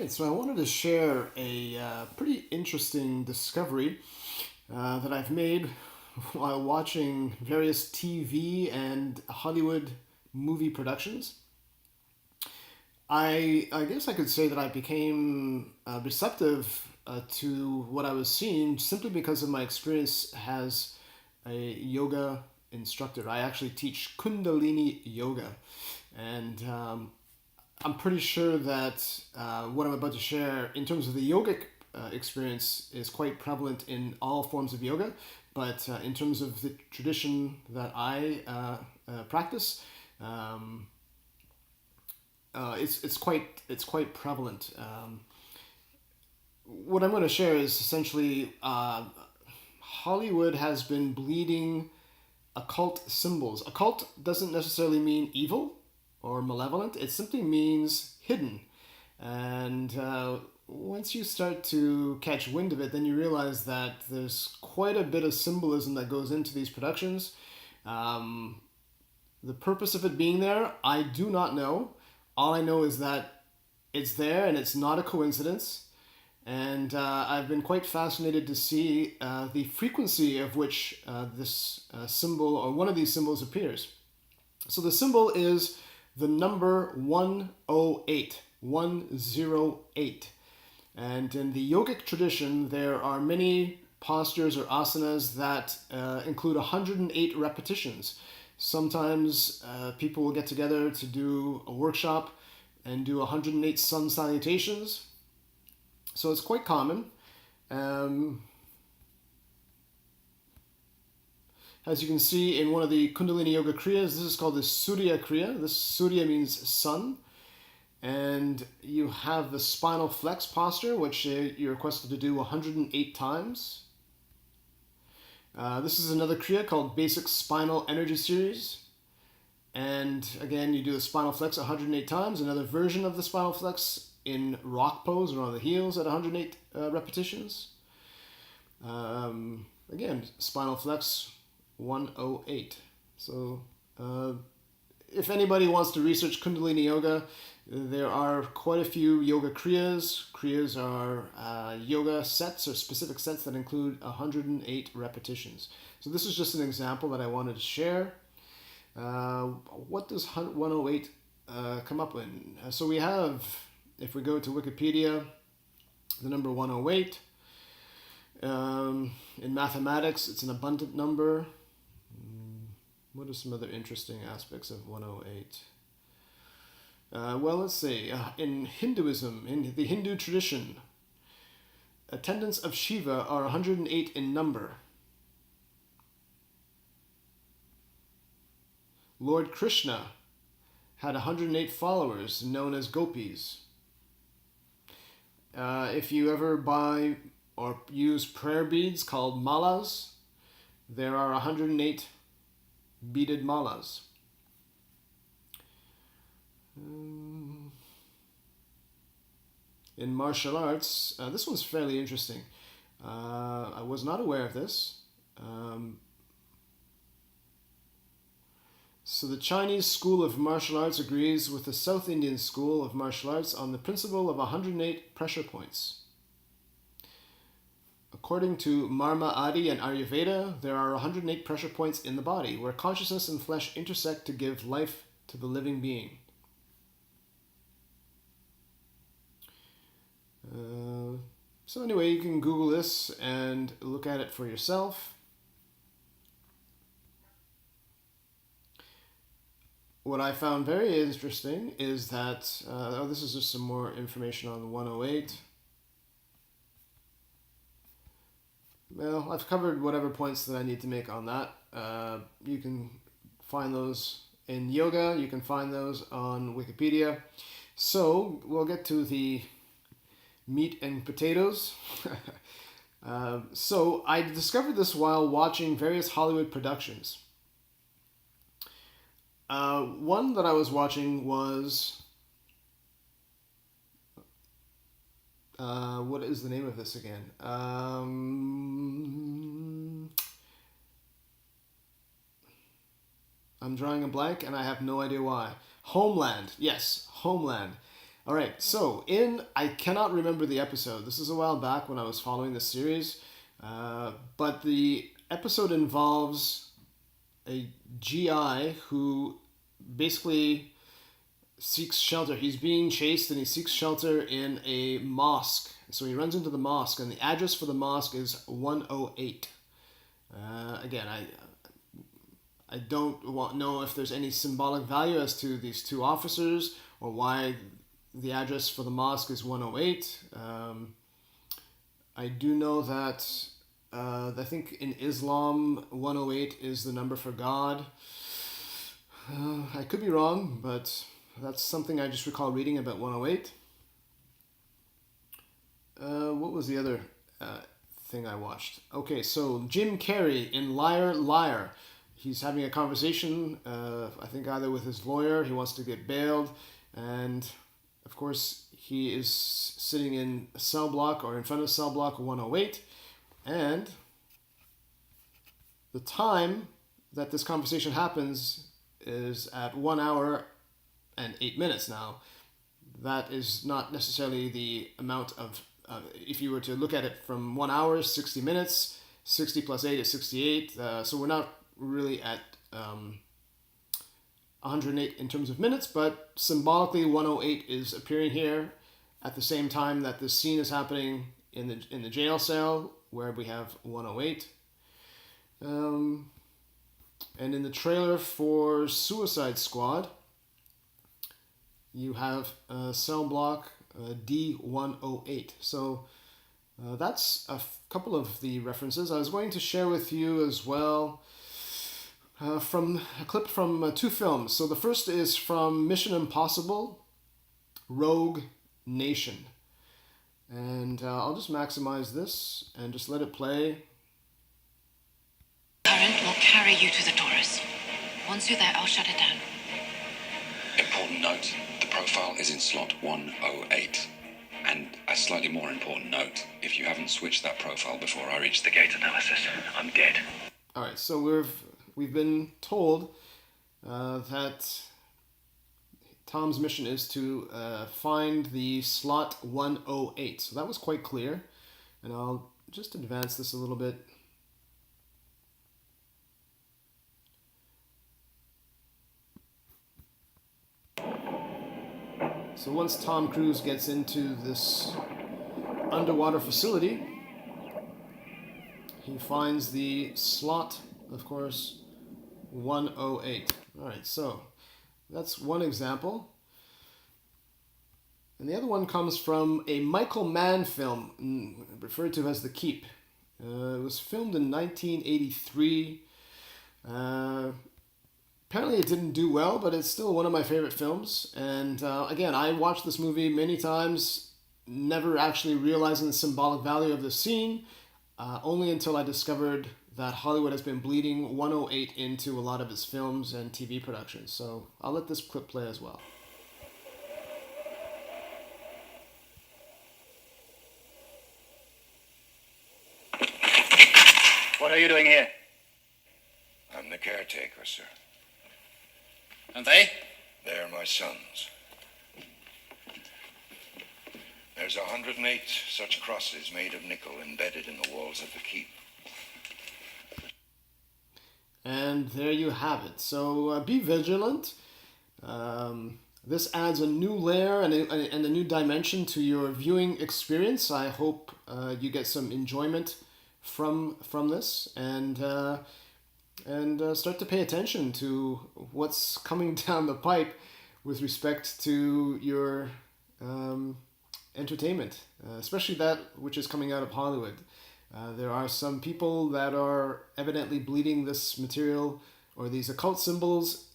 Right, so I wanted to share a pretty interesting discovery that I've made while watching various TV and Hollywood movie productions. I guess I could say that I became receptive to what I was seeing simply because of my experience as a yoga instructor. I actually teach Kundalini yoga, and I'm pretty sure that what I'm about to share in terms of the yogic experience is quite prevalent in all forms of yoga, but in terms of the tradition that I practice, um, it's quite prevalent. What I'm going to share is essentially Hollywood has been bleeding occult symbols. Occult doesn't necessarily mean evil or malevolent, it simply means hidden. And once you start to catch wind of it, then you realize that there's quite a bit of symbolism that goes into these productions. Um, the purpose of it being there, I do not know. All I know is that it's there and it's not a coincidence. And I've been quite fascinated to see the frequency of which this symbol or one of these symbols appears. So the symbol is the number 108, 108. And in the yogic tradition, there are many postures or asanas that include 108 repetitions. Sometimes people will get together to do a workshop and do 108 sun salutations. So it's quite common. Um, as you can see in one of the Kundalini Yoga Kriyas, this is called the Surya Kriya. This Surya means sun. And you have the spinal flex posture, which you're requested to do 108 times. This is another Kriya called Basic Spinal Energy Series. And again, you do the spinal flex 108 times. Another version of the spinal flex in rock pose or on the heels at 108 repetitions. Again, spinal flex 108. So if anybody wants to research Kundalini Yoga, there are quite a few yoga kriyas. Kriyas are yoga sets or specific sets that include 108 repetitions. So this is just an example that I wanted to share. What does 108 come up in? So we have, if we go to Wikipedia, the number 108. In mathematics, it's an abundant number. What are some other interesting aspects of 108? Well, let's see. In Hinduism, in the Hindu tradition, attendants of Shiva are 108 in number. Lord Krishna had 108 followers known as gopis. If you ever buy or use prayer beads called malas, there are 108 beaded malas. In martial arts, this one's fairly interesting. I was not aware of this. So the Chinese school of martial arts agrees with the South Indian school of martial arts on the principle of 108 pressure points. According to Marma Adi and Ayurveda, there are 108 pressure points in the body where consciousness and flesh intersect to give life to the living being. So anyway, you can Google this and look at it for yourself. What I found very interesting is that, this is just some more information on 108. Well, I've covered whatever points that I need to make on that. You can find those in yoga, you can find those on Wikipedia. So, we'll get to the meat and potatoes. So, I discovered this while watching various Hollywood productions. One that I was watching was... what is the name of this again? I'm drawing a blank and I have no idea why. Homeland. Yes, Homeland. All right, so I cannot remember the episode. This is a while back when I was following the series, but the episode involves a GI who basically seeks shelter. He's being chased and he seeks shelter in a mosque. So he runs into the mosque, and the address for the mosque is 108. Again, I don't know if there's any symbolic value as to these two officers or why the address for the mosque is 108. I do know that I think in Islam 108 is the number for God. I could be wrong, but that's something I just recall reading about 108. What was the other thing I watched? Okay, so Jim Carrey in Liar Liar. He's having a conversation, I think either with his lawyer, he wants to get bailed, and of course he is sitting in a cell block or in front of cell block 108, and the time that this conversation happens is at 1 hour and 8 minutes now. That is not necessarily the amount of, if you were to look at it from 1 hour, 60 minutes, 60 plus 8 is 68, so we're not really at 108 in terms of minutes, but symbolically 108 is appearing here at the same time that this scene is happening in the jail cell where we have 108. And in the trailer for Suicide Squad, you have cell block D108. So that's a couple of the references. I was going to share with you as well from a clip from two films. So the first is from Mission Impossible, Rogue Nation. And I'll just maximize this and just let it play. Current will carry you to the Taurus. Once you're there, I'll shut it down. Important note, the profile is in slot 108. And a slightly more important note, if you haven't switched that profile before I reach the gate analysis, I'm dead. All right, so we've been told that Tom's mission is to find the slot 108. So that was quite clear. And I'll just advance this a little bit. So once Tom Cruise gets into this underwater facility, he finds the slot, of course, 108. All right, so that's one example. And the other one comes from a Michael Mann film referred to as The Keep. It was filmed in 1983. Apparently it didn't do well, but it's still one of my favorite films. And again, I watched this movie many times, never actually realizing the symbolic value of the scene, only until I discovered that Hollywood has been bleeding 108 into a lot of its films and TV productions. So I'll let this clip play as well. What are you doing here? I'm the caretaker, sir. And they? They're my sons. There's 108 such crosses made of nickel embedded in the walls of the keep. And there you have it. So be vigilant. This adds a new layer and a new dimension to your viewing experience. I hope you get some enjoyment from this and start to pay attention to what's coming down the pipe with respect to your entertainment, especially that which is coming out of Hollywood. There are some people that are evidently bleeding this material or these occult symbols.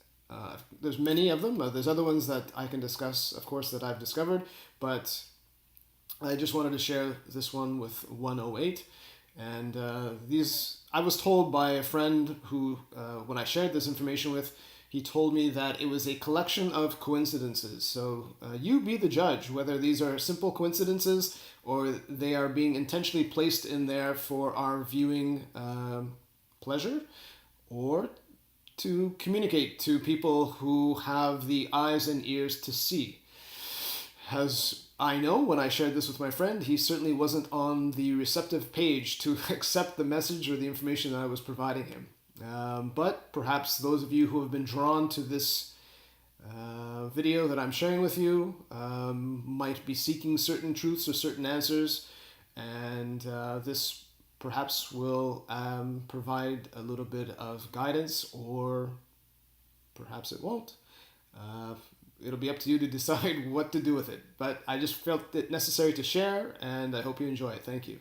There's many of them. There's other ones that I can discuss, of course, that I've discovered, but I just wanted to share this one with 108. And I was told by a friend who, when I shared this information with, he told me that it was a collection of coincidences. So you be the judge whether these are simple coincidences or they are being intentionally placed in there for our viewing pleasure or to communicate to people who have the eyes and ears to see. as I know, when I shared this with my friend, he certainly wasn't on the receptive page to accept the message or the information that I was providing him. But perhaps those of you who have been drawn to this video that I'm sharing with you might be seeking certain truths or certain answers, and this perhaps will provide a little bit of guidance, or perhaps it won't. It'll be up to you to decide what to do with it. But I just felt it necessary to share, and I hope you enjoy it. Thank you.